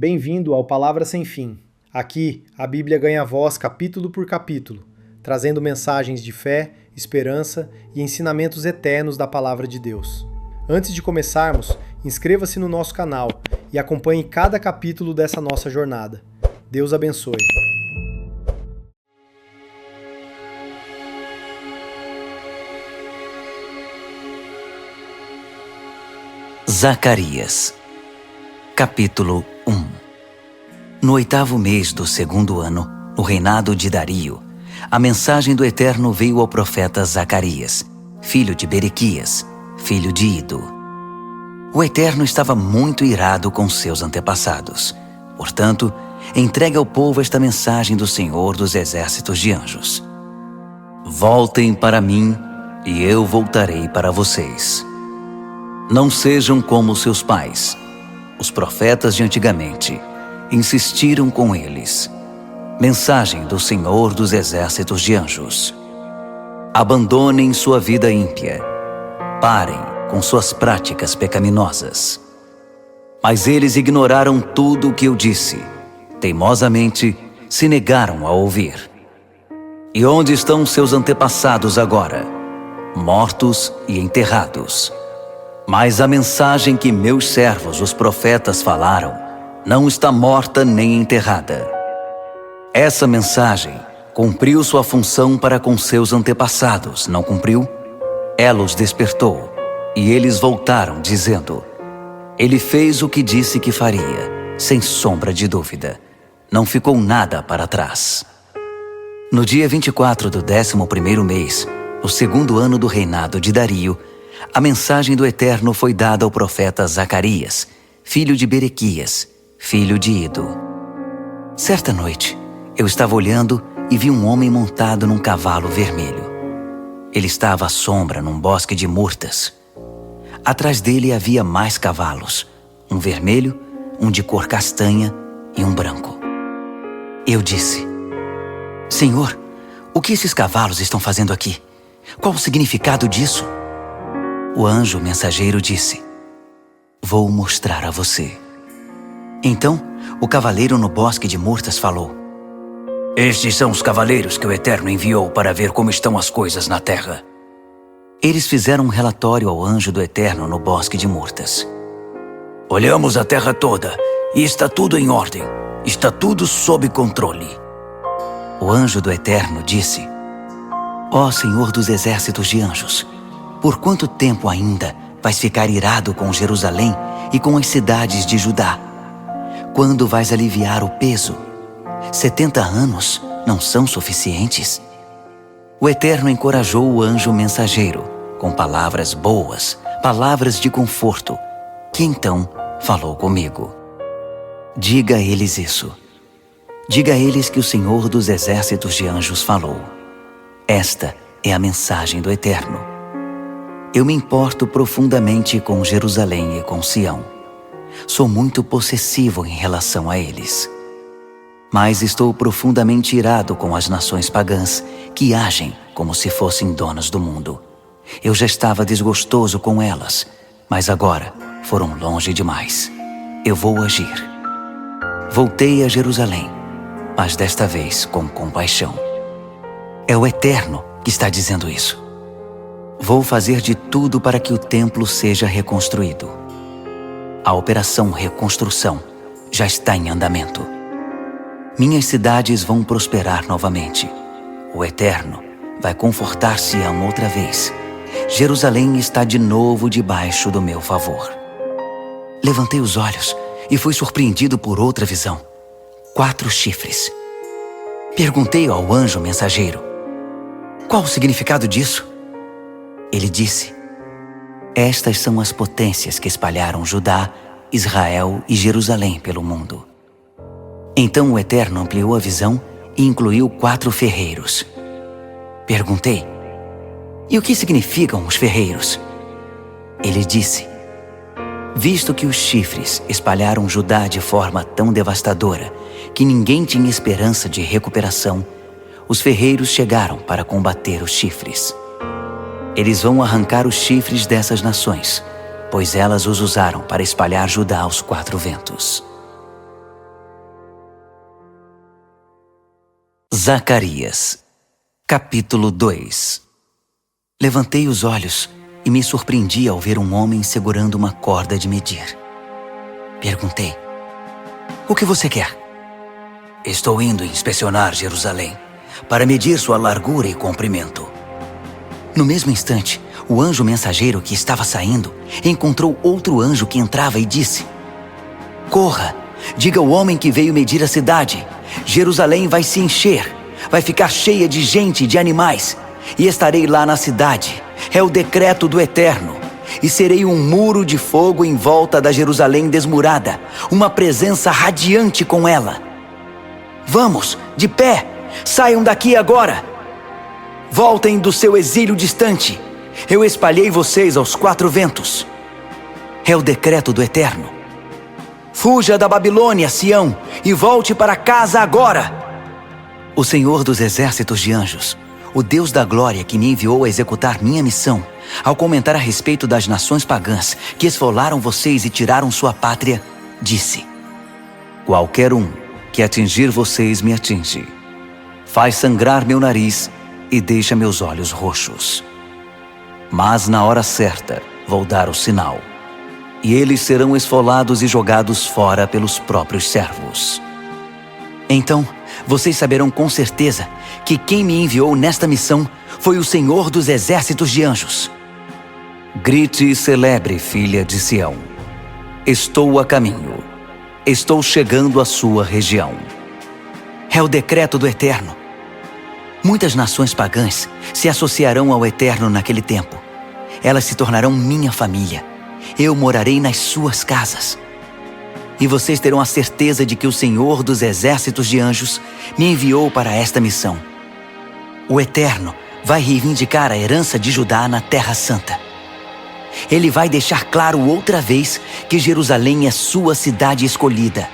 Bem-vindo ao Palavra Sem Fim. Aqui, a Bíblia ganha voz capítulo por capítulo, trazendo mensagens de fé, esperança e ensinamentos eternos da Palavra de Deus. Antes de começarmos, inscreva-se no nosso canal e acompanhe cada capítulo dessa nossa jornada. Deus abençoe. Zacarias, capítulo 1. No 8º mês do 2º ano, no reinado de Dario, a mensagem do Eterno veio ao profeta Zacarias, filho de Berequias, filho de Ido. O Eterno estava muito irado com seus antepassados. Portanto, entregue ao povo esta mensagem do Senhor dos Exércitos de Anjos. Voltem para mim, e eu voltarei para vocês. Não sejam como seus pais. Os profetas de antigamente insistiram com eles. Mensagem do Senhor dos Exércitos de Anjos. Abandonem sua vida ímpia. Parem com suas práticas pecaminosas. Mas eles ignoraram tudo o que eu disse. Teimosamente se negaram a ouvir. E onde estão seus antepassados agora? Mortos e enterrados. Mas a mensagem que meus servos, os profetas, falaram, não está morta nem enterrada. Essa mensagem cumpriu sua função para com seus antepassados, não cumpriu? Ela os despertou, e eles voltaram, dizendo: Ele fez o que disse que faria, sem sombra de dúvida. Não ficou nada para trás. No dia 24 do 11º mês, no 2º ano do reinado de Dario, a mensagem do Eterno foi dada ao profeta Zacarias, filho de Berequias, filho de Ido. Certa noite, eu estava olhando e vi um homem montado num cavalo vermelho. Ele estava à sombra num bosque de murtas. Atrás dele havia mais cavalos, um vermelho, um de cor castanha e um branco. Eu disse: Senhor, o que esses cavalos estão fazendo aqui? Qual o significado disso? O anjo mensageiro disse: Vou mostrar a você. Então, o cavaleiro no bosque de murtas falou: Estes são os cavaleiros que o Eterno enviou para ver como estão as coisas na terra. Eles fizeram um relatório ao anjo do Eterno no bosque de murtas. Olhamos a terra toda e está tudo em ordem. Está tudo sob controle. O anjo do Eterno disse: Ó Senhor dos Exércitos de Anjos, por quanto tempo ainda vais ficar irado com Jerusalém e com as cidades de Judá? Quando vais aliviar o peso? 70 anos não são suficientes? O Eterno encorajou o anjo mensageiro com palavras boas, palavras de conforto, que então falou comigo. Diga a eles isso. Diga a eles que o Senhor dos Exércitos de Anjos falou. Esta é a mensagem do Eterno. Eu me importo profundamente com Jerusalém e com Sião. Sou muito possessivo em relação a eles. Mas estou profundamente irado com as nações pagãs que agem como se fossem donas do mundo. Eu já estava desgostoso com elas, mas agora foram longe demais. Eu vou agir. Voltei a Jerusalém, mas desta vez com compaixão. É o Eterno que está dizendo isso. Vou fazer de tudo para que o templo seja reconstruído. A operação reconstrução já está em andamento. Minhas cidades vão prosperar novamente. O Eterno vai confortar Sião outra vez. Jerusalém está de novo debaixo do meu favor. Levantei os olhos e fui surpreendido por outra visão. 4 chifres. Perguntei ao anjo mensageiro: Qual o significado disso? Ele disse: Estas são as potências que espalharam Judá, Israel e Jerusalém pelo mundo. Então o Eterno ampliou a visão e incluiu 4 ferreiros. Perguntei: E o que significam os ferreiros? Ele disse: Visto que os chifres espalharam Judá de forma tão devastadora que ninguém tinha esperança de recuperação, os ferreiros chegaram para combater os chifres. Eles vão arrancar os chifres dessas nações, pois elas os usaram para espalhar Judá aos 4 ventos. Zacarias, capítulo 2. Levantei os olhos e me surpreendi ao ver um homem segurando uma corda de medir. Perguntei: "O que você quer?" "Estou indo inspecionar Jerusalém para medir sua largura e comprimento." No mesmo instante, o anjo mensageiro que estava saindo encontrou outro anjo que entrava e disse: "Corra, diga ao homem que veio medir a cidade: Jerusalém vai se encher, vai ficar cheia de gente e de animais, e estarei lá na cidade. É o decreto do Eterno. E serei um muro de fogo em volta da Jerusalém desmurada, uma presença radiante com ela. Vamos, de pé, saiam daqui agora. Voltem do seu exílio distante. Eu espalhei vocês aos 4 ventos. É o decreto do Eterno. Fuja da Babilônia, Sião, e volte para casa agora." O Senhor dos exércitos de anjos, o Deus da glória que me enviou a executar minha missão, ao comentar a respeito das nações pagãs que esfolaram vocês e tiraram sua pátria, disse: "Qualquer um que atingir vocês me atinge. Faz sangrar meu nariz e deixa meus olhos roxos. Mas na hora certa vou dar o sinal, e eles serão esfolados e jogados fora pelos próprios servos. Então vocês saberão com certeza que quem me enviou nesta missão foi o Senhor dos exércitos de anjos. Grite e celebre, filha de Sião. Estou a caminho. Estou chegando à sua região. É o decreto do Eterno. Muitas nações pagãs se associarão ao Eterno naquele tempo. Elas se tornarão minha família. Eu morarei nas suas casas. E vocês terão a certeza de que o Senhor dos exércitos de anjos me enviou para esta missão. O Eterno vai reivindicar a herança de Judá na Terra Santa. Ele vai deixar claro outra vez que Jerusalém é sua cidade escolhida.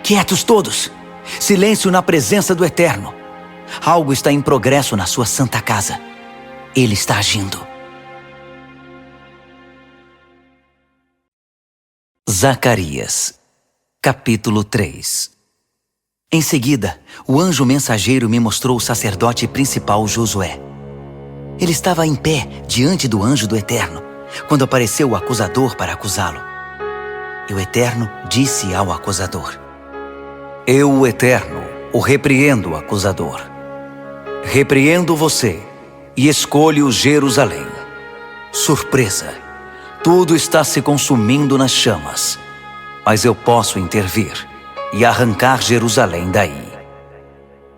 Quietos todos! Silêncio na presença do Eterno. Algo está em progresso na sua santa casa. Ele está agindo." Zacarias, capítulo 3. Em seguida, o anjo mensageiro me mostrou o sacerdote principal Josué. Ele estava em pé diante do anjo do Eterno, quando apareceu o acusador para acusá-lo. E o Eterno disse ao acusador: "Eu, o Eterno, o repreendo, acusador. Repreendo você e escolho Jerusalém. Surpresa! Tudo está se consumindo nas chamas, mas eu posso intervir e arrancar Jerusalém daí."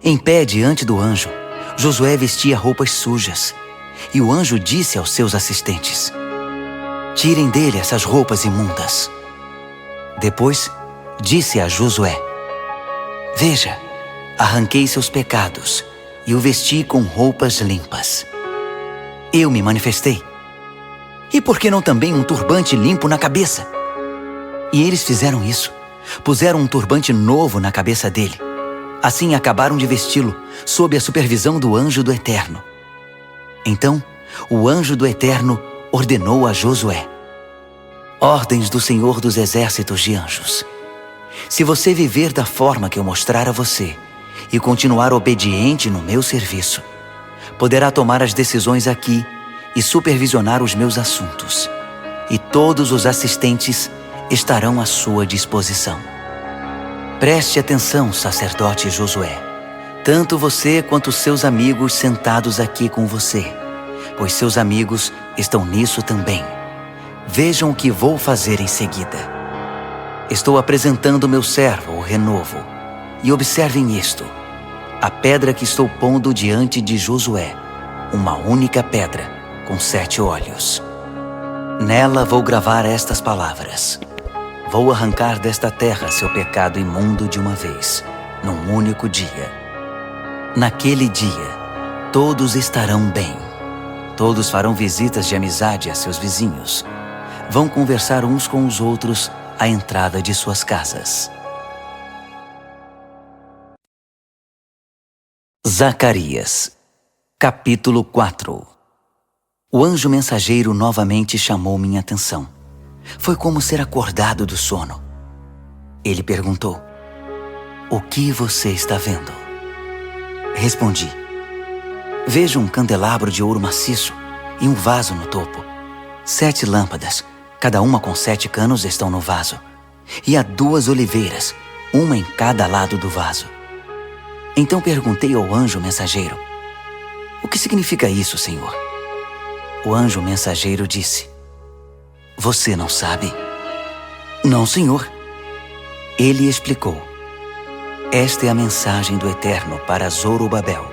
Em pé diante do anjo, Josué vestia roupas sujas, e o anjo disse aos seus assistentes: "Tirem dele essas roupas imundas." Depois, disse a Josué: "Veja, arranquei seus pecados e o vesti com roupas limpas. Eu me manifestei. E por que não também um turbante limpo na cabeça?" E eles fizeram isso. Puseram um turbante novo na cabeça dele. Assim acabaram de vesti-lo, sob a supervisão do anjo do Eterno. Então, o anjo do Eterno ordenou a Josué: "Ordens do Senhor dos exércitos de anjos. Se você viver da forma que eu mostrar a você e continuar obediente no meu serviço, poderá tomar as decisões aqui e supervisionar os meus assuntos, e todos os assistentes estarão à sua disposição. Preste atenção, sacerdote Josué, tanto você quanto seus amigos sentados aqui com você, pois seus amigos estão nisso também. Vejam o que vou fazer em seguida. Estou apresentando meu servo, o renovo, e observem isto: a pedra que estou pondo diante de Josué, uma única pedra, com 7 olhos. Nela vou gravar estas palavras: vou arrancar desta terra seu pecado imundo de uma vez, num único dia. Naquele dia, todos estarão bem. Todos farão visitas de amizade a seus vizinhos. Vão conversar uns com os outros à entrada de suas casas." Zacarias, capítulo 4. O anjo mensageiro novamente chamou minha atenção. Foi como ser acordado do sono. Ele perguntou: "O que você está vendo?" Respondi: vejo um candelabro de ouro maciço e um vaso no topo. 7 lâmpadas, cada uma com 7 canos, estão no vaso. E há 2 oliveiras, uma em cada lado do vaso. Então perguntei ao anjo mensageiro: o que significa isso, Senhor? O anjo mensageiro disse: você não sabe? Não, Senhor. Ele explicou: esta é a mensagem do Eterno para Zorobabel.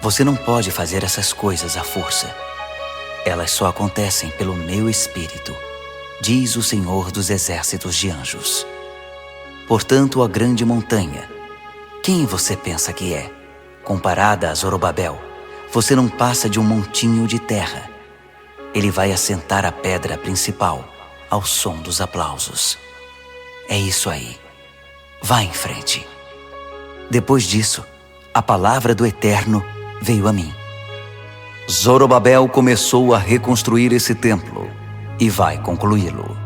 Você não pode fazer essas coisas à força. Elas só acontecem pelo meu Espírito, diz o Senhor dos Exércitos de Anjos. Portanto, a grande montanha, quem você pensa que é? Comparada a Zorobabel, você não passa de um montinho de terra. Ele vai assentar a pedra principal ao som dos aplausos. É isso aí. Vá em frente. Depois disso, a palavra do Eterno veio a mim. Zorobabel começou a reconstruir esse templo e vai concluí-lo.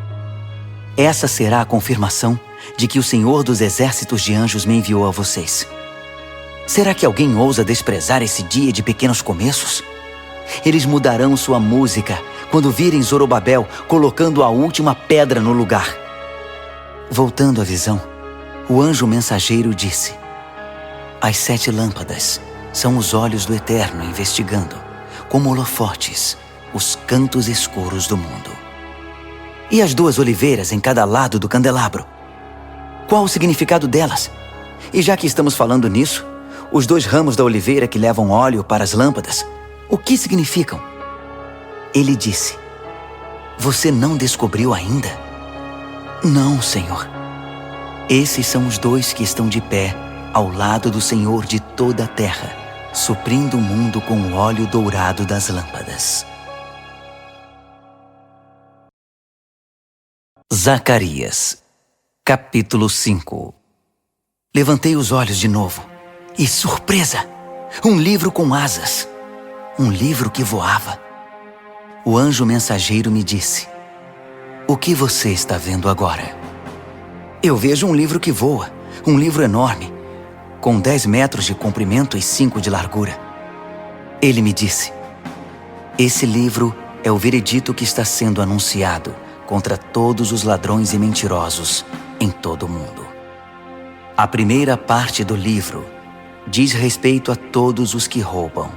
Essa será a confirmação de que o Senhor dos Exércitos de Anjos me enviou a vocês. Será que alguém ousa desprezar esse dia de pequenos começos? Eles mudarão sua música quando virem Zorobabel colocando a última pedra no lugar. Voltando à visão, o anjo mensageiro disse: as 7 lâmpadas são os olhos do Eterno investigando, como holofotes, os cantos escuros do mundo. E as 2 oliveiras em cada lado do candelabro? Qual o significado delas? E já que estamos falando nisso, os 2 ramos da oliveira que levam óleo para as lâmpadas, o que significam? Ele disse: você não descobriu ainda? Não, Senhor. Esses são os 2 que estão de pé ao lado do Senhor de toda a terra, suprindo o mundo com o óleo dourado das lâmpadas. Zacarias, capítulo 5. Levantei os olhos de novo e, surpresa! Um livro com asas. Um livro que voava. O anjo mensageiro me disse: o que você está vendo agora? Eu vejo um livro que voa, um livro enorme, com 10 metros de comprimento e 5 de largura. Ele me disse: esse livro é o veredito que está sendo anunciado contra todos os ladrões e mentirosos em todo o mundo. A primeira parte do livro diz respeito a todos os que roubam.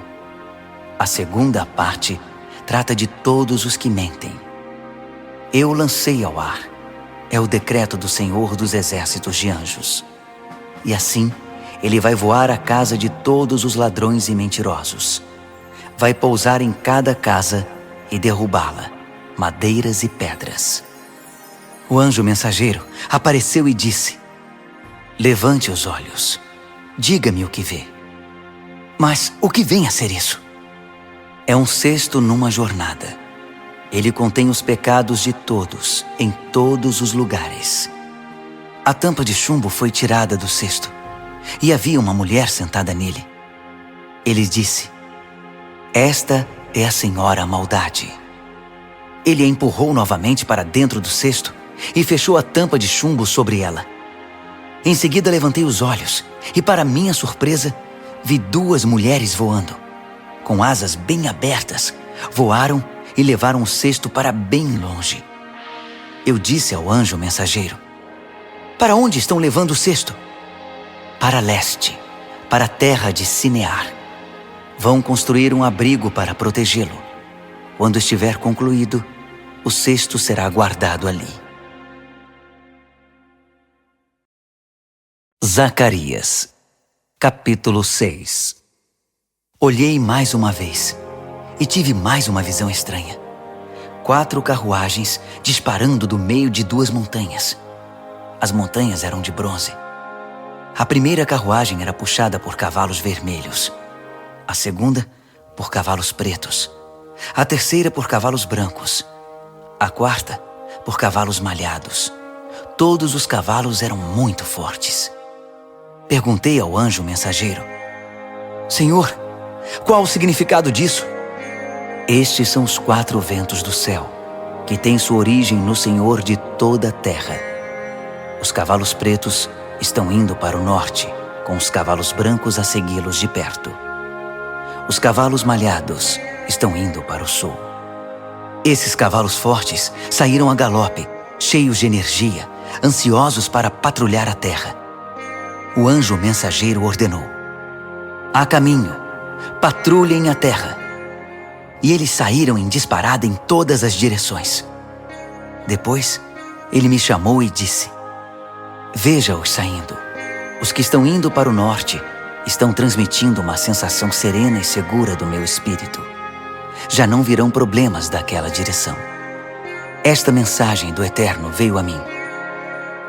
A segunda parte trata de todos os que mentem. Eu lancei ao ar. É o decreto do Senhor dos Exércitos de Anjos. E assim, ele vai voar à casa de todos os ladrões e mentirosos. Vai pousar em cada casa e derrubá-la, madeiras e pedras. O anjo mensageiro apareceu e disse: levante os olhos. Diga-me o que vê. Mas o que vem a ser isso? É um cesto numa jornada. Ele contém os pecados de todos, em todos os lugares. A tampa de chumbo foi tirada do cesto, e havia uma mulher sentada nele. Ele disse: esta é a Senhora Maldade. Ele a empurrou novamente para dentro do cesto e fechou a tampa de chumbo sobre ela. Em seguida levantei os olhos e, para minha surpresa, vi 2 mulheres voando. Com asas bem abertas, voaram e levaram o cesto para bem longe. Eu disse ao anjo mensageiro: para onde estão levando o cesto? Para leste, para a terra de Sinear. Vão construir um abrigo para protegê-lo. Quando estiver concluído, o cesto será guardado ali. Zacarias, capítulo 6. Olhei mais uma vez e tive mais uma visão estranha. 4 carruagens disparando do meio de 2 montanhas. As montanhas eram de bronze. A primeira carruagem era puxada por cavalos vermelhos. A segunda, por cavalos pretos. A terceira, por cavalos brancos. A quarta, por cavalos malhados. Todos os cavalos eram muito fortes. Perguntei ao anjo mensageiro: Senhor, qual o significado disso? Estes são os 4 ventos do céu, que têm sua origem no Senhor de toda a terra. Os cavalos pretos estão indo para o norte, com os cavalos brancos a segui-los de perto. Os cavalos malhados estão indo para o sul. Esses cavalos fortes saíram a galope, cheios de energia, ansiosos para patrulhar a terra. O anjo mensageiro ordenou: "A caminho, patrulhem a terra." E eles saíram em disparada em todas as direções. Depois, ele me chamou e disse: "Veja-os saindo. Os que estão indo para o norte estão transmitindo uma sensação serena e segura do meu espírito. Já não virão problemas daquela direção. Esta mensagem do Eterno veio a mim: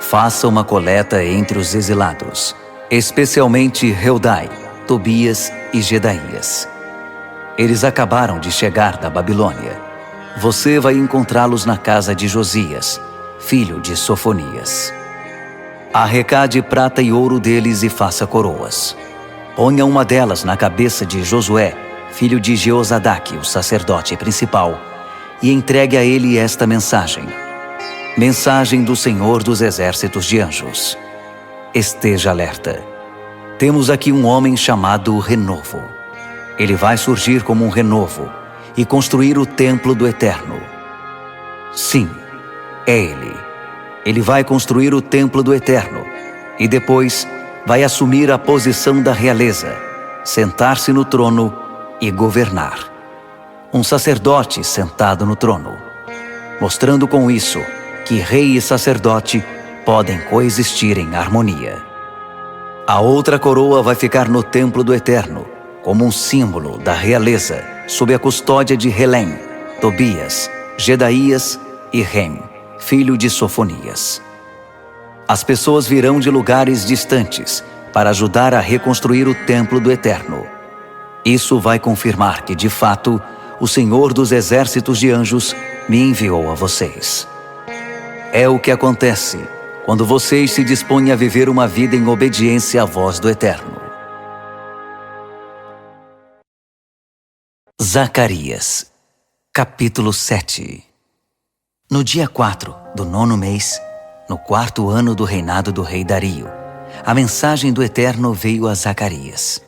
faça uma coleta entre os exilados, especialmente Heldai, Tobias e Jedaías. Eles acabaram de chegar da Babilônia. Você vai encontrá-los na casa de Josias, filho de Sofonias. Arrecade prata e ouro deles e faça coroas. Ponha uma delas na cabeça de Josué, filho de Jeozadaque, o sacerdote principal, e entregue a ele esta mensagem: mensagem do Senhor dos Exércitos de Anjos. Esteja alerta. Temos aqui um homem chamado Renovo. Ele vai surgir como um renovo e construir o templo do Eterno. Sim, é ele. Ele vai construir o templo do Eterno e depois vai assumir a posição da realeza, sentar-se no trono e governar. Um sacerdote sentado no trono, mostrando com isso que rei e sacerdote podem coexistir em harmonia. A outra coroa vai ficar no templo do Eterno, como um símbolo da realeza, sob a custódia de Helem, Tobias, Jedaías e Rem, filho de Sofonias. As pessoas virão de lugares distantes para ajudar a reconstruir o templo do Eterno. Isso vai confirmar que, de fato, o Senhor dos Exércitos de Anjos me enviou a vocês. É o que acontece quando vocês se dispõem a viver uma vida em obediência à voz do Eterno. Zacarias, capítulo 7. No dia 4 do 9º mês, no 4º ano do reinado do rei Dario, a mensagem do Eterno veio a Zacarias.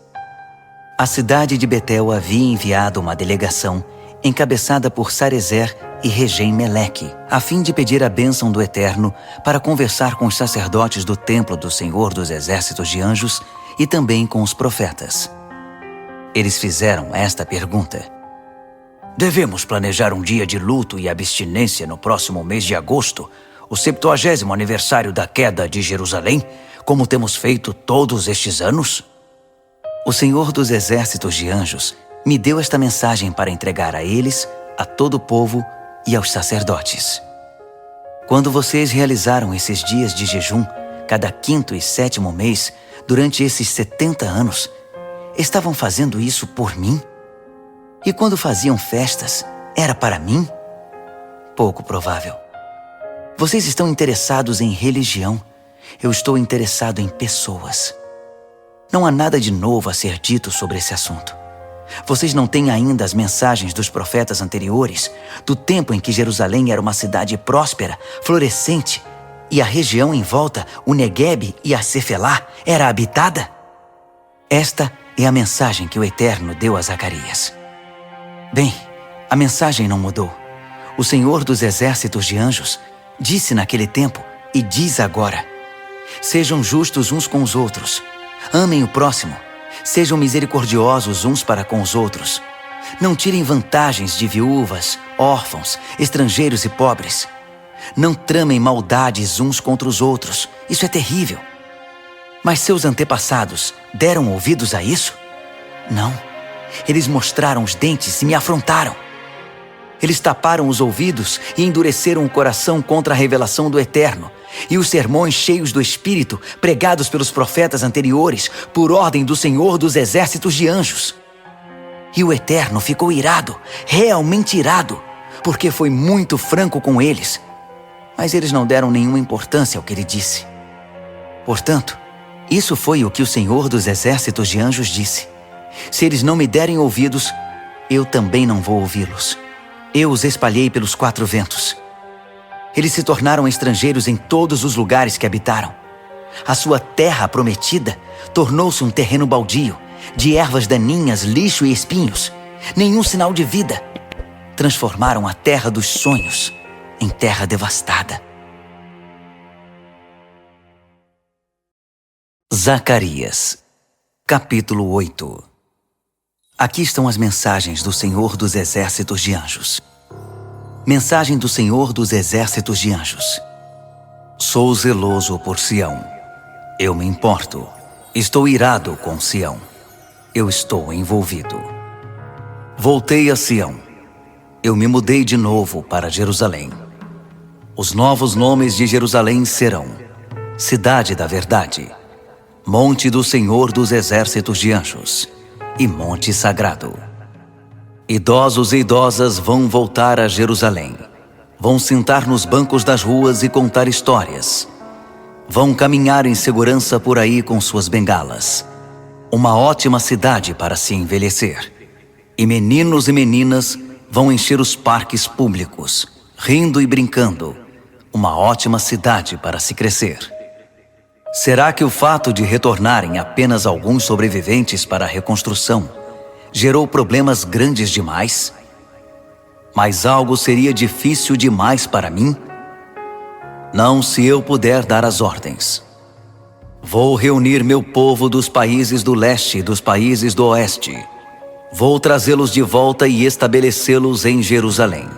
A cidade de Betel havia enviado uma delegação encabeçada por Sarezer e Regem-Meleque, a fim de pedir a bênção do Eterno para conversar com os sacerdotes do templo do Senhor dos Exércitos de Anjos e também com os profetas. Eles fizeram esta pergunta: devemos planejar um dia de luto e abstinência no próximo mês de agosto, o 70º aniversário da queda de Jerusalém, como temos feito todos estes anos? O Senhor dos Exércitos de Anjos me deu esta mensagem para entregar a eles, a todo o povo e aos sacerdotes. Quando vocês realizaram esses dias de jejum, cada 5º e 7º mês, durante esses 70 anos, estavam fazendo isso por mim? E quando faziam festas, era para mim? Pouco provável. Vocês estão interessados em religião. Eu estou interessado em pessoas. Não há nada de novo a ser dito sobre esse assunto. Vocês não têm ainda as mensagens dos profetas anteriores, do tempo em que Jerusalém era uma cidade próspera, florescente, e a região em volta, o Neguebe e a Cefelá, era habitada? Esta é a mensagem que o Eterno deu a Zacarias. Bem, a mensagem não mudou. O Senhor dos Exércitos de Anjos disse naquele tempo e diz agora: sejam justos uns com os outros, amem o próximo, sejam misericordiosos uns para com os outros. Não tirem vantagens de viúvas, órfãos, estrangeiros e pobres. Não tramem maldades uns contra os outros. Isso é terrível. Mas seus antepassados deram ouvidos a isso? Não. Eles mostraram os dentes e me afrontaram. Eles taparam os ouvidos e endureceram o coração contra a revelação do Eterno e os sermões cheios do Espírito pregados pelos profetas anteriores por ordem do Senhor dos Exércitos de Anjos. E o Eterno ficou irado, realmente irado, porque foi muito franco com eles. Mas eles não deram nenhuma importância ao que ele disse. Portanto, isso foi o que o Senhor dos Exércitos de Anjos disse: se eles não me derem ouvidos, eu também não vou ouvi-los. Eu os espalhei pelos 4 ventos. Eles se tornaram estrangeiros em todos os lugares que habitaram. A sua terra prometida tornou-se um terreno baldio, de ervas daninhas, lixo e espinhos. Nenhum sinal de vida. Transformaram a terra dos sonhos em terra devastada. Zacarias, capítulo 8. Aqui estão as mensagens do Senhor dos Exércitos de Anjos. Mensagem do Senhor dos Exércitos de Anjos. Sou zeloso por Sião. Eu me importo. Estou irado com Sião. Eu estou envolvido. Voltei a Sião. Eu me mudei de novo para Jerusalém. Os novos nomes de Jerusalém serão: Cidade da Verdade, Monte do Senhor dos Exércitos de Anjos e Monte Sagrado. Idosos e idosas vão voltar a Jerusalém. Vão sentar nos bancos das ruas e contar histórias. Vão caminhar em segurança por aí com suas bengalas. Uma ótima cidade para se envelhecer. E meninos e meninas vão encher os parques públicos, rindo e brincando. Uma ótima cidade para se crescer. Será que o fato de retornarem apenas alguns sobreviventes para a reconstrução gerou problemas grandes demais? Mas algo seria difícil demais para mim? Não, se eu puder dar as ordens. Vou reunir meu povo dos países do leste e dos países do oeste. Vou trazê-los de volta e estabelecê-los em Jerusalém.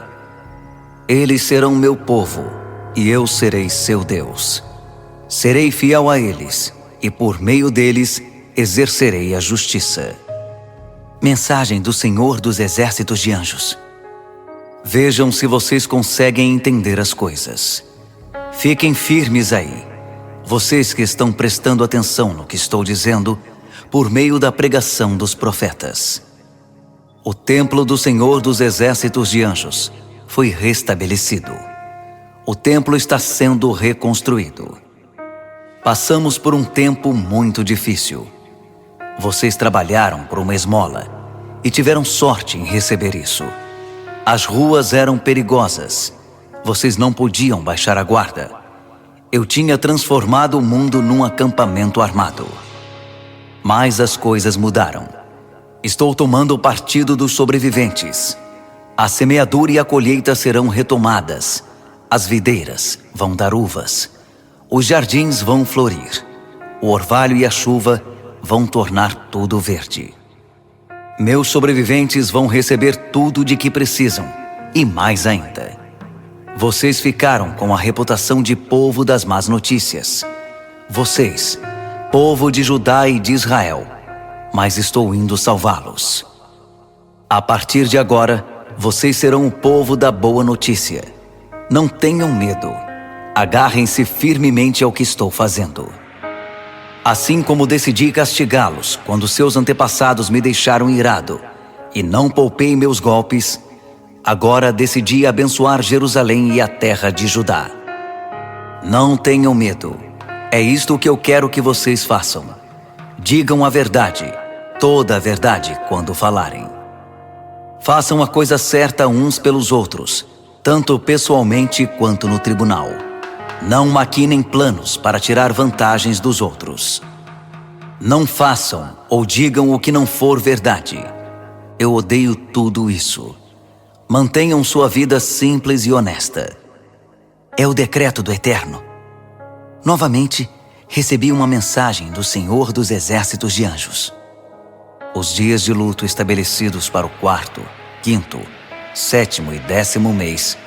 Eles serão meu povo, e eu serei seu Deus. Serei fiel a eles, e por meio deles exercerei a justiça. Mensagem do Senhor dos Exércitos de Anjos. Vejam se vocês conseguem entender as coisas. Fiquem firmes aí, vocês que estão prestando atenção no que estou dizendo por meio da pregação dos profetas. O templo do Senhor dos Exércitos de Anjos foi restabelecido. O templo está sendo reconstruído. Passamos por um tempo muito difícil. Vocês trabalharam por uma esmola e tiveram sorte em receber isso. As ruas eram perigosas. Vocês não podiam baixar a guarda. Eu tinha transformado o mundo num acampamento armado. Mas as coisas mudaram. Estou tomando partido dos sobreviventes. A semeadura e a colheita serão retomadas. As videiras vão dar uvas. Os jardins vão florir. O orvalho e a chuva vão tornar tudo verde. Meus sobreviventes vão receber tudo de que precisam, e mais ainda. Vocês ficaram com a reputação de povo das más notícias. Vocês, povo de Judá e de Israel, mas estou indo salvá-los. A partir de agora, vocês serão o povo da boa notícia. Não tenham medo. Agarrem-se firmemente ao que estou fazendo. Assim como decidi castigá-los quando seus antepassados me deixaram irado e não poupei meus golpes, agora decidi abençoar Jerusalém e a terra de Judá. Não tenham medo. É isto que eu quero que vocês façam. Digam a verdade, toda a verdade, quando falarem. Façam a coisa certa uns pelos outros, tanto pessoalmente quanto no tribunal. Não maquinem planos para tirar vantagens dos outros. Não façam ou digam o que não for verdade. Eu odeio tudo isso. Mantenham sua vida simples e honesta. É o decreto do Eterno. Novamente, recebi uma mensagem do Senhor dos Exércitos de Anjos. Os dias de luto estabelecidos para o 4º, 5º, 7º e 10º mês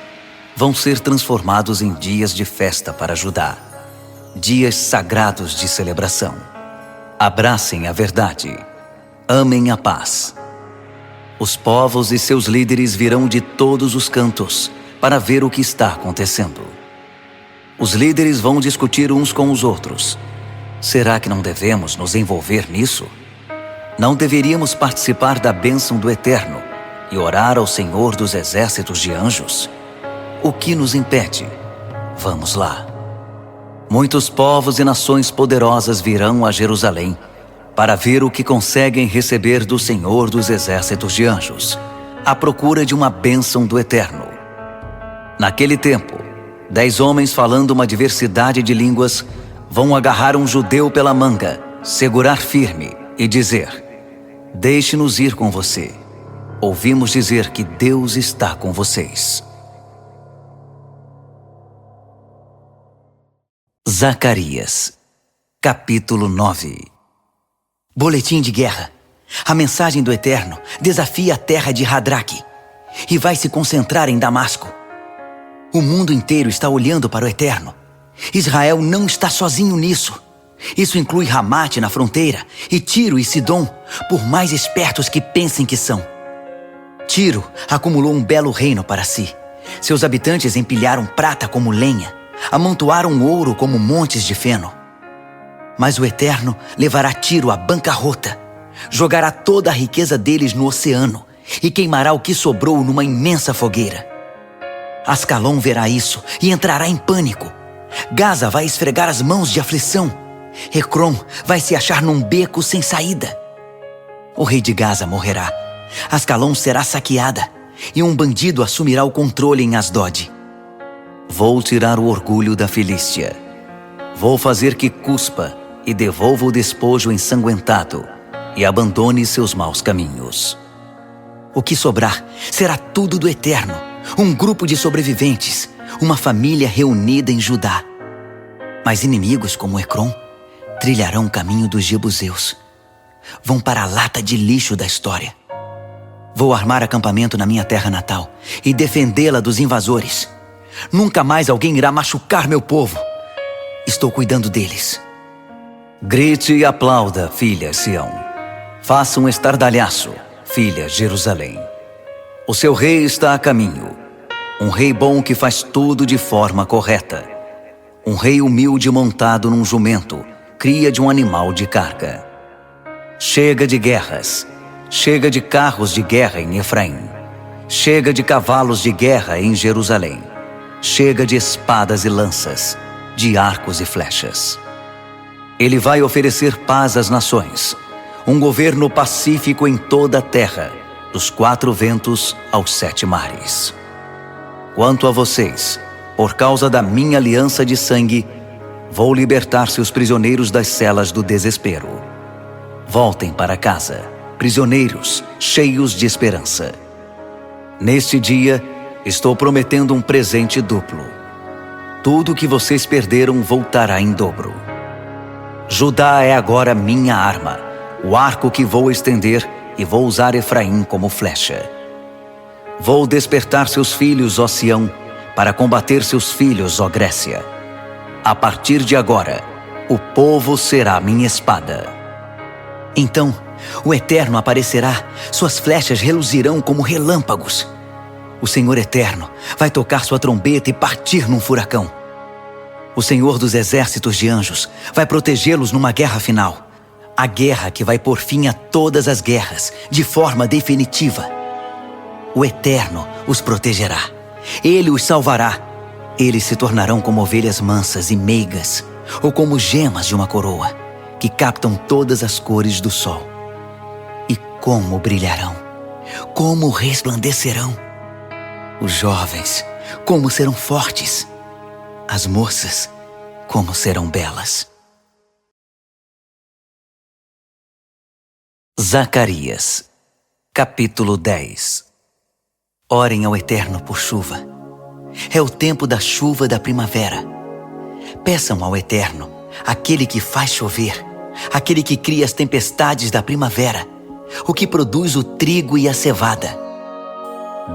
vão ser transformados em dias de festa para Judá, dias sagrados de celebração. Abracem a verdade, amem a paz. Os povos e seus líderes virão de todos os cantos para ver o que está acontecendo. Os líderes vão discutir uns com os outros. Será que não devemos nos envolver nisso? Não deveríamos participar da bênção do Eterno e orar ao Senhor dos Exércitos de Anjos? O que nos impede? Vamos lá. Muitos povos e nações poderosas virão a Jerusalém para ver o que conseguem receber do Senhor dos Exércitos de Anjos, à procura de uma bênção do Eterno. Naquele tempo, 10 homens falando uma diversidade de línguas vão agarrar um judeu pela manga, segurar firme e dizer: deixe-nos ir com você. Ouvimos dizer que Deus está com vocês. Zacarias, capítulo 9. Boletim de guerra. A mensagem do Eterno desafia a terra de Hadraque e vai se concentrar em Damasco. O mundo inteiro está olhando para o Eterno. Israel não está sozinho nisso. Isso inclui Ramate na fronteira e Tiro e Sidom, por mais espertos que pensem que são. Tiro acumulou um belo reino para si. Seus habitantes empilharam prata como lenha, amontoaram ouro como montes de feno. Mas o Eterno levará Tiro à bancarrota, jogará toda a riqueza deles no oceano e queimará o que sobrou numa imensa fogueira. Ascalon verá isso e entrará em pânico. Gaza vai esfregar as mãos de aflição. Ecrom vai se achar num beco sem saída. O rei de Gaza morrerá. Ascalon será saqueada e um bandido assumirá o controle em Asdod. Vou tirar o orgulho da Filístia. Vou fazer que cuspa e devolva o despojo ensanguentado e abandone seus maus caminhos. O que sobrar será tudo do Eterno, um grupo de sobreviventes, uma família reunida em Judá. Mas inimigos como Ecrom trilharão o caminho dos jebuseus. Vão para a lata de lixo da história. Vou armar acampamento na minha terra natal e defendê-la dos invasores. Nunca mais alguém irá machucar meu povo. Estou cuidando deles. Grite e aplauda, filha Sião. Faça um estardalhaço, filha Jerusalém. O seu rei está a caminho. Um rei bom que faz tudo de forma correta. Um rei humilde montado num jumento, cria de um animal de carga. Chega de guerras. Chega de carros de guerra em Efraim. Chega de cavalos de guerra em Jerusalém. Chega de espadas e lanças, de arcos e flechas. Ele vai oferecer paz às nações, um governo pacífico em toda a terra, dos 4 ventos aos 7 mares. Quanto a vocês, por causa da minha aliança de sangue, vou libertar seus prisioneiros das celas do desespero. Voltem para casa, prisioneiros cheios de esperança. Neste dia, estou prometendo um presente duplo. Tudo que vocês perderam voltará em dobro. Judá é agora minha arma, o arco que vou estender e vou usar Efraim como flecha. Vou despertar seus filhos, ó Sião, para combater seus filhos, ó Grécia. A partir de agora, o povo será minha espada. Então, o Eterno aparecerá, suas flechas reluzirão como relâmpagos. O Senhor Eterno vai tocar sua trombeta e partir num furacão. O Senhor dos exércitos de anjos vai protegê-los numa guerra final. A guerra que vai pôr fim a todas as guerras, de forma definitiva. O Eterno os protegerá. Ele os salvará. Eles se tornarão como ovelhas mansas e meigas, ou como gemas de uma coroa, que captam todas as cores do sol. E como brilharão, como resplandecerão. Os jovens, como serão fortes. As moças, como serão belas. Zacarias, capítulo 10. Orem ao Eterno por chuva. É o tempo da chuva da primavera. Peçam ao Eterno, aquele que faz chover, aquele que cria as tempestades da primavera, o que produz o trigo e a cevada.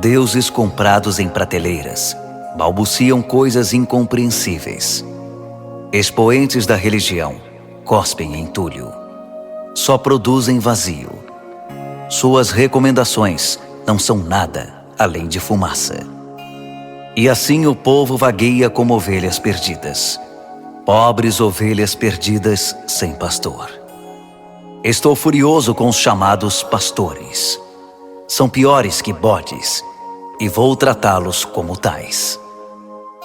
Deuses comprados em prateleiras balbuciam coisas incompreensíveis. Expoentes da religião cospem entulho. Só produzem vazio. Suas recomendações não são nada além de fumaça. E assim o povo vagueia como ovelhas perdidas. Pobres ovelhas perdidas sem pastor. Estou furioso com os chamados pastores. São piores que bodes, e vou tratá-los como tais.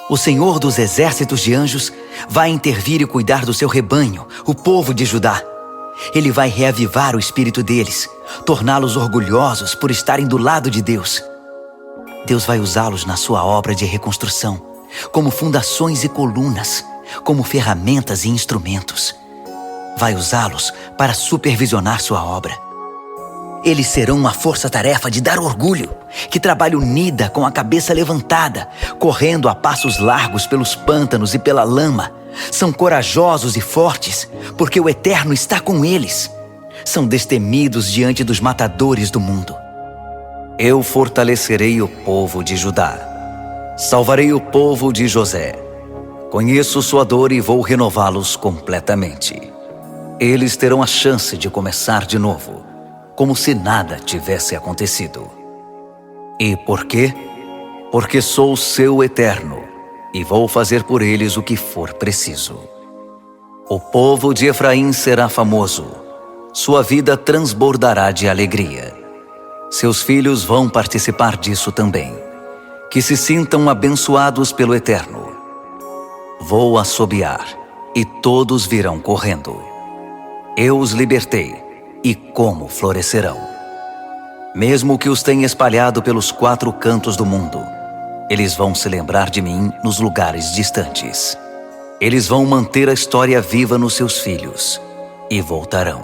O Senhor dos exércitos de anjos vai intervir e cuidar do seu rebanho, o povo de Judá. Ele vai reavivar o espírito deles, torná-los orgulhosos por estarem do lado de Deus. Deus vai usá-los na sua obra de reconstrução, como fundações e colunas, como ferramentas e instrumentos. Vai usá-los para supervisionar sua obra. Eles serão uma força-tarefa de dar orgulho, que trabalha unida com a cabeça levantada, correndo a passos largos pelos pântanos e pela lama. São corajosos e fortes, porque o Eterno está com eles. São destemidos diante dos matadores do mundo. Eu fortalecerei o povo de Judá. Salvarei o povo de José. Conheço sua dor e vou renová-los completamente. Eles terão a chance de começar de novo, como se nada tivesse acontecido. E por quê? Porque sou seu Eterno e vou fazer por eles o que for preciso. O povo de Efraim será famoso. Sua vida transbordará de alegria. Seus filhos vão participar disso também. Que se sintam abençoados pelo Eterno. Vou assobiar e todos virão correndo. Eu os libertei, e como florescerão. Mesmo que os tenha espalhado pelos 4 cantos do mundo, eles vão se lembrar de mim nos lugares distantes. Eles vão manter a história viva nos seus filhos, e voltarão.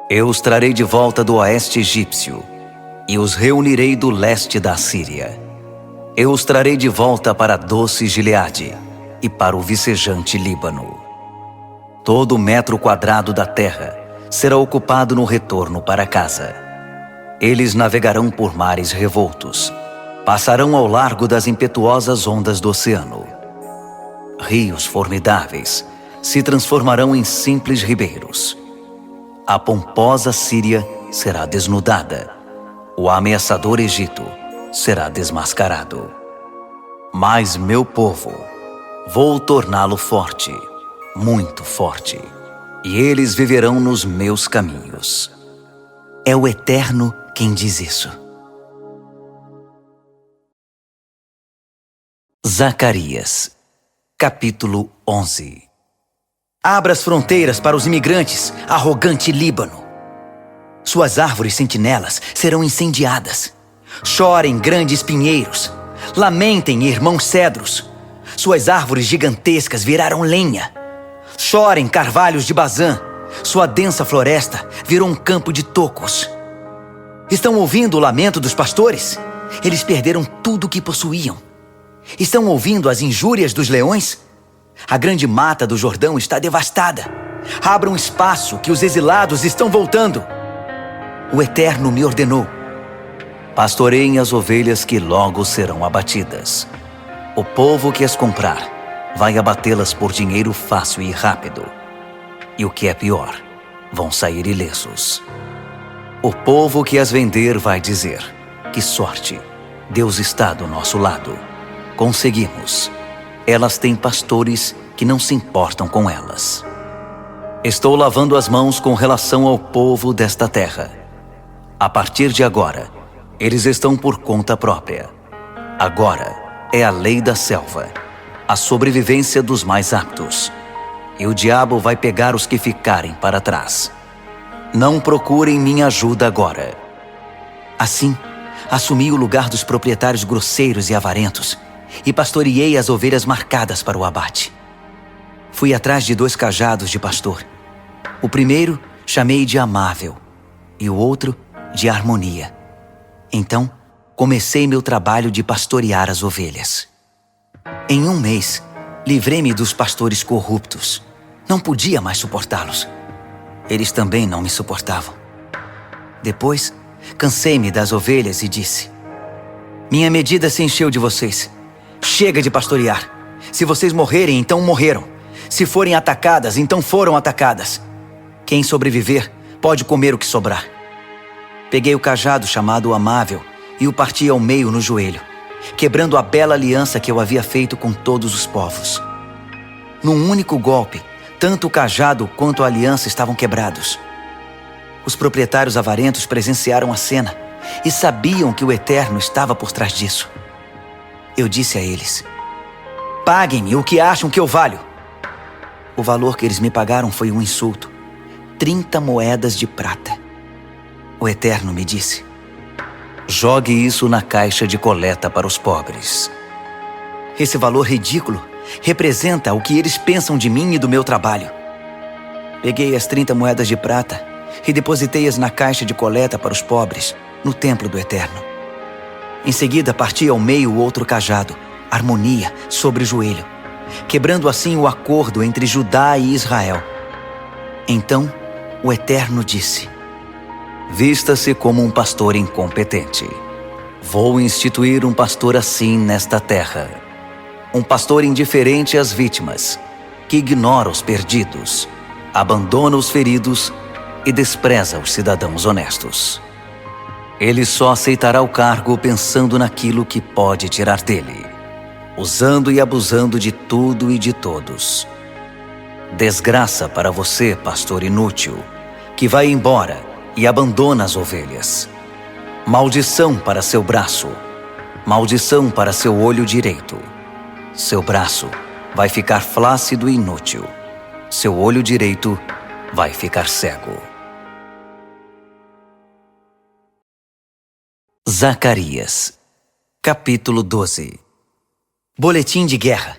Eu os trarei de volta do oeste egípcio, e os reunirei do leste da Síria. Eu os trarei de volta para a doce Gileade, e para o vicejante Líbano. Todo metro quadrado da terra será ocupado no retorno para casa. Eles navegarão por mares revoltos, passarão ao largo das impetuosas ondas do oceano. Rios formidáveis se transformarão em simples ribeiros. A pomposa Síria será desnudada. O ameaçador Egito será desmascarado. Mas meu povo, vou torná-lo forte, muito forte, e eles viverão nos meus caminhos. É o Eterno quem diz isso. Zacarias, capítulo 11. Abra as fronteiras para os imigrantes, arrogante Líbano. Suas árvores sentinelas serão incendiadas. Chorem, grandes pinheiros. Lamentem, irmãos cedros. Suas árvores gigantescas viraram lenha. Chorem, carvalhos de Bazã. Sua densa floresta virou um campo de tocos. Estão ouvindo o lamento dos pastores? Eles perderam tudo o que possuíam. Estão ouvindo as injúrias dos leões? A grande mata do Jordão está devastada. Abram espaço, que os exilados estão voltando. O Eterno me ordenou: pastoreiem as ovelhas que logo serão abatidas. O povo que as comprar vai abatê-las por dinheiro fácil e rápido. E o que é pior, vão sair ilesos. O povo que as vender vai dizer: que sorte, Deus está do nosso lado. Conseguimos. Elas têm pastores que não se importam com elas. Estou lavando as mãos com relação ao povo desta terra. A partir de agora, eles estão por conta própria. Agora é a lei da selva, a sobrevivência dos mais aptos. E o diabo vai pegar os que ficarem para trás. Não procurem minha ajuda agora. Assim, assumi o lugar dos proprietários grosseiros e avarentos e pastoreei as ovelhas marcadas para o abate. Fui atrás de 2 cajados de pastor. O primeiro chamei de Amável e o outro de Harmonia. Então, comecei meu trabalho de pastorear as ovelhas. Em 1 mês, livrei-me dos pastores corruptos. Não podia mais suportá-los. Eles também não me suportavam. Depois, cansei-me das ovelhas e disse: minha medida se encheu de vocês. Chega de pastorear. Se vocês morrerem, então morreram. Se forem atacadas, então foram atacadas. Quem sobreviver pode comer o que sobrar. Peguei o cajado chamado Amável e o parti ao meio no joelho, quebrando a bela aliança que eu havia feito com todos os povos. Num único golpe, tanto o cajado quanto a aliança estavam quebrados. Os proprietários avarentos presenciaram a cena e sabiam que o Eterno estava por trás disso. Eu disse a eles: paguem-me o que acham que eu valho. O valor que eles me pagaram foi um insulto: 30 moedas de prata. O Eterno me disse: jogue isso na caixa de coleta para os pobres. Esse valor ridículo representa o que eles pensam de mim e do meu trabalho. Peguei as 30 moedas de prata e depositei-as na caixa de coleta para os pobres, no templo do Eterno. Em seguida, parti ao meio o outro cajado, harmonia sobre o joelho, quebrando assim o acordo entre Judá e Israel. Então, o Eterno disse: vista-se como um pastor incompetente. Vou instituir um pastor assim nesta terra. Um pastor indiferente às vítimas, que ignora os perdidos, abandona os feridos e despreza os cidadãos honestos. Ele só aceitará o cargo pensando naquilo que pode tirar dele, usando e abusando de tudo e de todos. Desgraça para você, pastor inútil, que vai embora e abandona as ovelhas. Maldição para seu braço, maldição para seu olho direito. Seu braço vai ficar flácido e inútil. Seu olho direito vai ficar cego. Zacarias, capítulo 12. Boletim de guerra.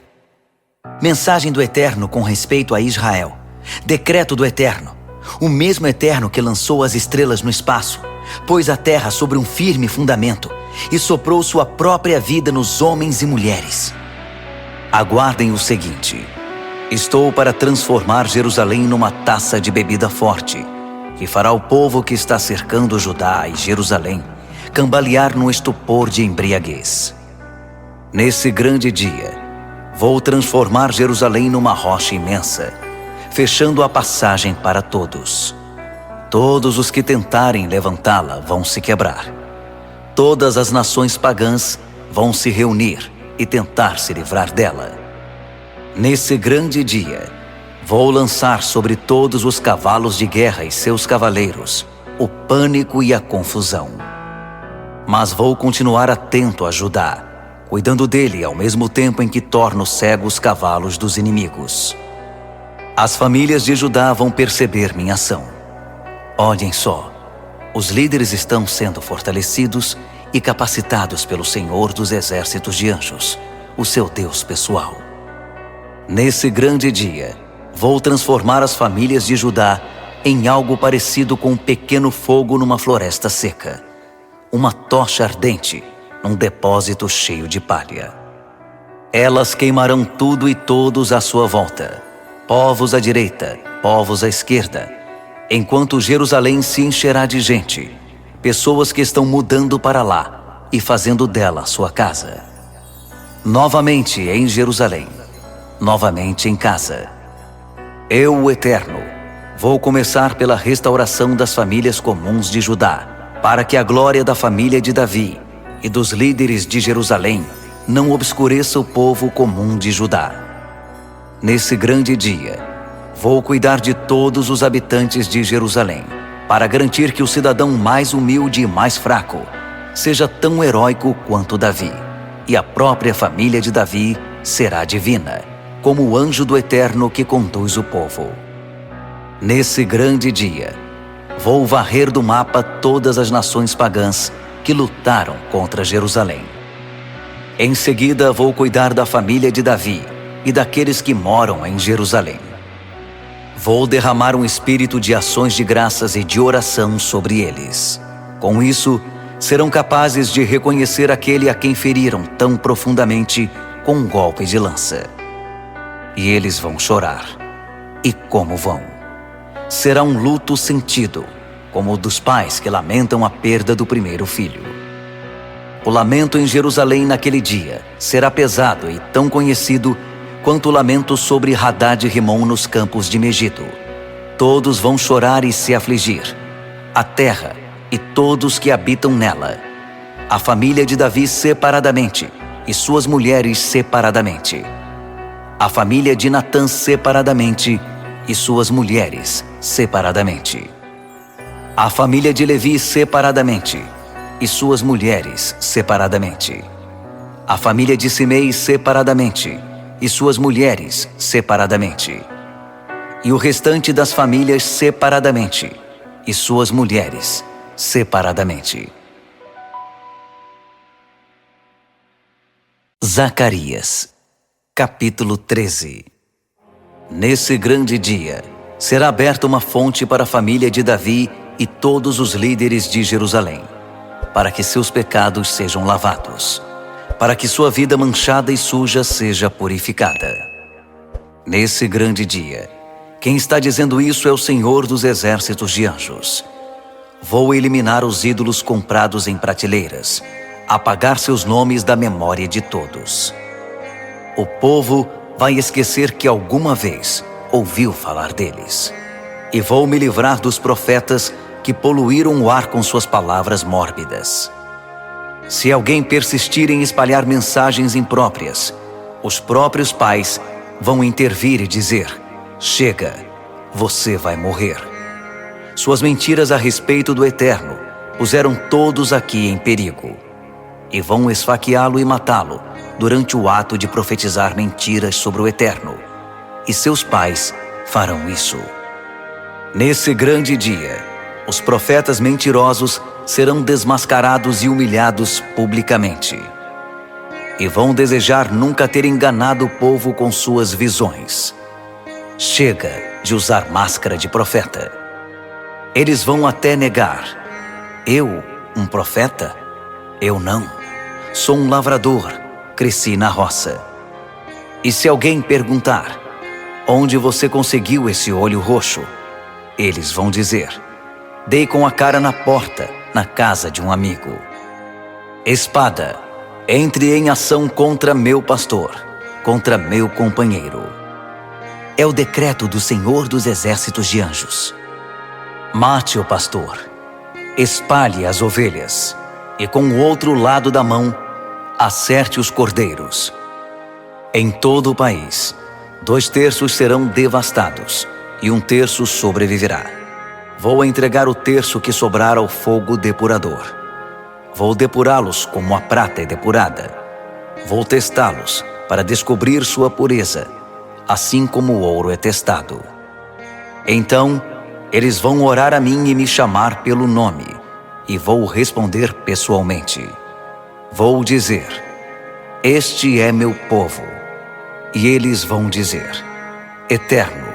Mensagem do Eterno com respeito a Israel. Decreto do Eterno, o mesmo Eterno que lançou as estrelas no espaço, pôs a terra sobre um firme fundamento e soprou sua própria vida nos homens e mulheres. Aguardem o seguinte: estou para transformar Jerusalém numa taça de bebida forte, que fará o povo que está cercando Judá e Jerusalém cambalear num estupor de embriaguez. Nesse grande dia, vou transformar Jerusalém numa rocha imensa, fechando a passagem para todos. Todos os que tentarem levantá-la vão se quebrar. Todas as nações pagãs vão se reunir e tentar se livrar dela. Nesse grande dia, vou lançar sobre todos os cavalos de guerra e seus cavaleiros o pânico e a confusão. Mas vou continuar atento a Judá, cuidando dele ao mesmo tempo em que torno cegos os cavalos dos inimigos. As famílias de Judá vão perceber minha ação. Olhem só, os líderes estão sendo fortalecidos e capacitados pelo Senhor dos exércitos de anjos, o seu Deus pessoal. Nesse grande dia, vou transformar as famílias de Judá em algo parecido com um pequeno fogo numa floresta seca, uma tocha ardente num depósito cheio de palha. Elas queimarão tudo e todos à sua volta, povos à direita, povos à esquerda, enquanto Jerusalém se encherá de gente, pessoas que estão mudando para lá e fazendo dela sua casa. Novamente em Jerusalém, novamente em casa. Eu, o Eterno, vou começar pela restauração das famílias comuns de Judá, para que a glória da família de Davi e dos líderes de Jerusalém não obscureça o povo comum de Judá. Nesse grande dia, vou cuidar de todos os habitantes de Jerusalém, para garantir que o cidadão mais humilde e mais fraco seja tão heróico quanto Davi, e a própria família de Davi será divina, como o anjo do Eterno que conduz o povo. Nesse grande dia, vou varrer do mapa todas as nações pagãs que lutaram contra Jerusalém. Em seguida, vou cuidar da família de Davi e daqueles que moram em Jerusalém. Vou derramar um espírito de ações de graças e de oração sobre eles. Com isso, serão capazes de reconhecer aquele a quem feriram tão profundamente com um golpe de lança. E eles vão chorar. E como vão? Será um luto sentido, como o dos pais que lamentam a perda do primeiro filho. O lamento em Jerusalém naquele dia será pesado e tão conhecido quanto o lamento sobre Hadad-Rimon nos campos de Megido. Todos vão chorar e se afligir, a terra e todos que habitam nela, a família de Davi separadamente e suas mulheres separadamente, a família de Natã separadamente e suas mulheres separadamente, a família de Levi separadamente e suas mulheres separadamente, a família de Simei separadamente e suas mulheres separadamente, e o restante das famílias separadamente e suas mulheres separadamente. Zacarias, Capítulo 13. Nesse grande dia, será aberta uma fonte para a família de Davi e todos os líderes de Jerusalém, para que seus pecados sejam lavados, para que sua vida manchada e suja seja purificada. Nesse grande dia, quem está dizendo isso é o Senhor dos exércitos de anjos. Vou eliminar os ídolos comprados em prateleiras, apagar seus nomes da memória de todos. O povo vai esquecer que alguma vez ouviu falar deles. E vou me livrar dos profetas que poluíram o ar com suas palavras mórbidas. Se alguém persistir em espalhar mensagens impróprias, os próprios pais vão intervir e dizer: chega, você vai morrer. Suas mentiras a respeito do Eterno puseram todos aqui em perigo, e vão esfaqueá-lo e matá-lo durante o ato de profetizar mentiras sobre o Eterno, e seus pais farão isso. Nesse grande dia, os profetas mentirosos serão desmascarados e humilhados publicamente, e vão desejar nunca ter enganado o povo com suas visões. Chega de usar máscara de profeta. Eles vão até negar: eu, um profeta? Eu não. Sou um lavrador, cresci na roça. E se alguém perguntar: onde você conseguiu esse olho roxo? Eles vão dizer: dei com a cara na porta, na casa de um amigo. Espada, entre em ação contra meu pastor, contra meu companheiro. É o decreto do Senhor dos exércitos de anjos. Mate o pastor, espalhe as ovelhas, e com o outro lado da mão, acerte os cordeiros. Em todo o país, 2/3 serão devastados, e 1/3 sobreviverá. Vou entregar o 1/3 que sobrar ao fogo depurador. Vou depurá-los como a prata é depurada. Vou testá-los para descobrir sua pureza, assim como o ouro é testado. Então, eles vão orar a mim e me chamar pelo nome, e vou responder pessoalmente. Vou dizer: este é meu povo. E eles vão dizer: Eterno,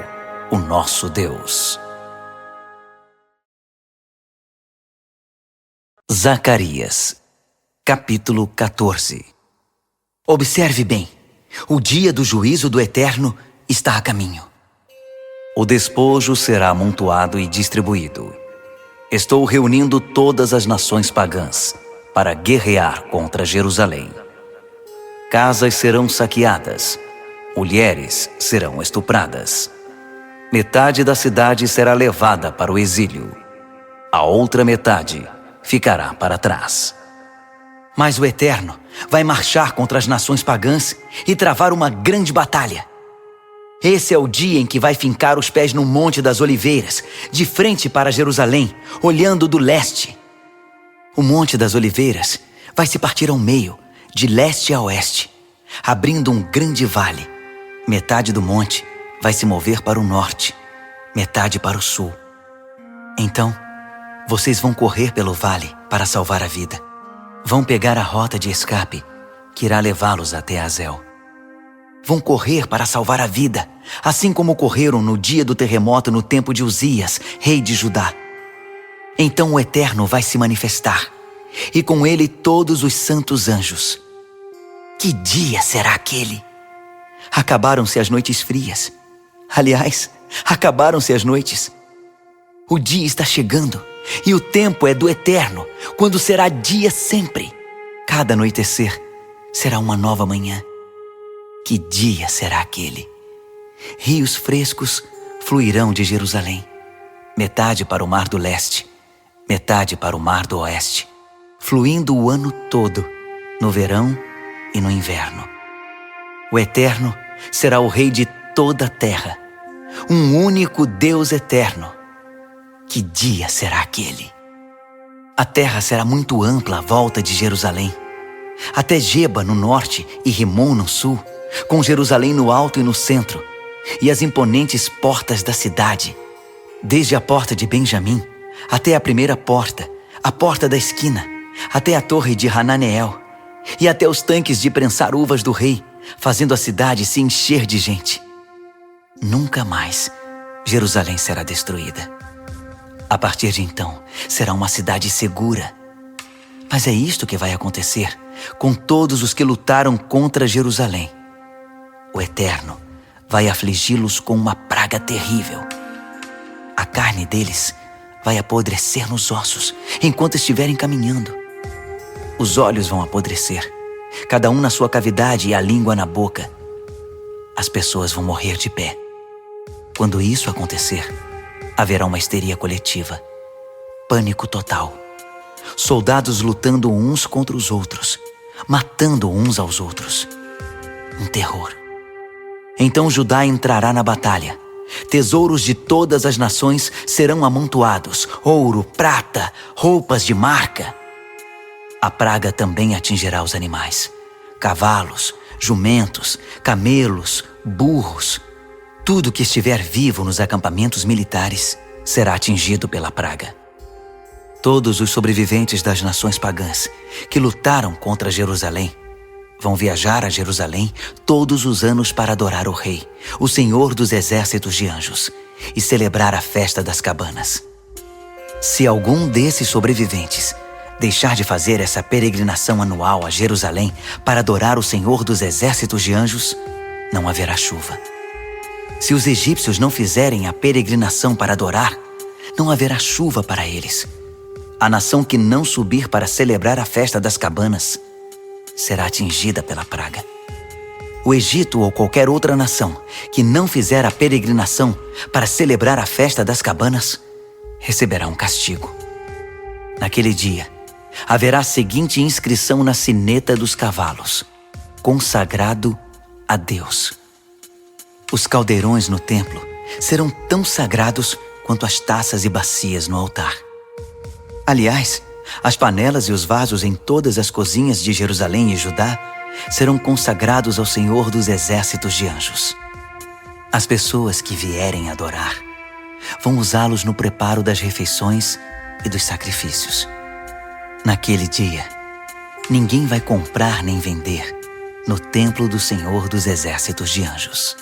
o nosso Deus. Zacarias, capítulo 14. Observe bem, o dia do juízo do Eterno está a caminho. O despojo será amontoado e distribuído. Estou reunindo todas as nações pagãs para guerrear contra Jerusalém. Casas serão saqueadas, mulheres serão estupradas. Metade da cidade será levada para o exílio. A outra metade ficará para trás. Mas o Eterno vai marchar contra as nações pagãs e travar uma grande batalha. Esse é o dia em que vai fincar os pés no Monte das Oliveiras, de frente para Jerusalém, olhando do leste. O Monte das Oliveiras vai se partir ao meio, de leste a oeste, abrindo um grande vale. Metade do monte vai se mover para o norte, metade para o sul. Então, vocês vão correr pelo vale para salvar a vida. Vão pegar a rota de escape que irá levá-los até Azel. Vão correr para salvar a vida, assim como correram no dia do terremoto no tempo de Uzias, rei de Judá. Então o Eterno vai se manifestar, e com ele todos os santos anjos. Que dia será aquele? Acabaram-se as noites frias. Aliás, acabaram-se as noites. O dia está chegando, e o tempo é do Eterno, quando será dia sempre. Cada anoitecer será uma nova manhã. Que dia será aquele? Rios frescos fluirão de Jerusalém, metade para o mar do leste, metade para o mar do oeste, fluindo o ano todo, no verão e no inverno. O Eterno será o Rei de toda a terra, um único Deus eterno. Que dia será aquele? A terra será muito ampla à volta de Jerusalém, até Geba no norte e Rimon no sul, com Jerusalém no alto e no centro, e as imponentes portas da cidade, desde a porta de Benjamim até a primeira porta, a porta da esquina, até a torre de Hananeel, e até os tanques de prensar uvas do rei, fazendo a cidade se encher de gente. Nunca mais Jerusalém será destruída. A partir de então, será uma cidade segura. Mas é isto que vai acontecer com todos os que lutaram contra Jerusalém. O Eterno vai afligi-los com uma praga terrível. A carne deles vai apodrecer nos ossos enquanto estiverem caminhando. Os olhos vão apodrecer, cada um na sua cavidade e a língua na boca. As pessoas vão morrer de pé. Quando isso acontecer, haverá uma histeria coletiva, pânico total. Soldados lutando uns contra os outros, matando uns aos outros. Um terror. Então Judá entrará na batalha. Tesouros de todas as nações serão amontoados: ouro, prata, roupas de marca. A praga também atingirá os animais: cavalos, jumentos, camelos, burros. Tudo que estiver vivo nos acampamentos militares será atingido pela praga. Todos os sobreviventes das nações pagãs que lutaram contra Jerusalém vão viajar a Jerusalém todos os anos para adorar o Rei, o Senhor dos exércitos de anjos, e celebrar a festa das cabanas. Se algum desses sobreviventes deixar de fazer essa peregrinação anual a Jerusalém para adorar o Senhor dos exércitos de anjos, não haverá chuva. Se os egípcios não fizerem a peregrinação para adorar, não haverá chuva para eles. A nação que não subir para celebrar a festa das cabanas será atingida pela praga. O Egito ou qualquer outra nação que não fizer a peregrinação para celebrar a festa das cabanas receberá um castigo. Naquele dia, haverá a seguinte inscrição na sineta dos cavalos: consagrado a Deus. Os caldeirões no templo serão tão sagrados quanto as taças e bacias no altar. Aliás, as panelas e os vasos em todas as cozinhas de Jerusalém e Judá serão consagrados ao Senhor dos exércitos de anjos. As pessoas que vierem adorar vão usá-los no preparo das refeições e dos sacrifícios. Naquele dia, ninguém vai comprar nem vender no templo do Senhor dos exércitos de anjos.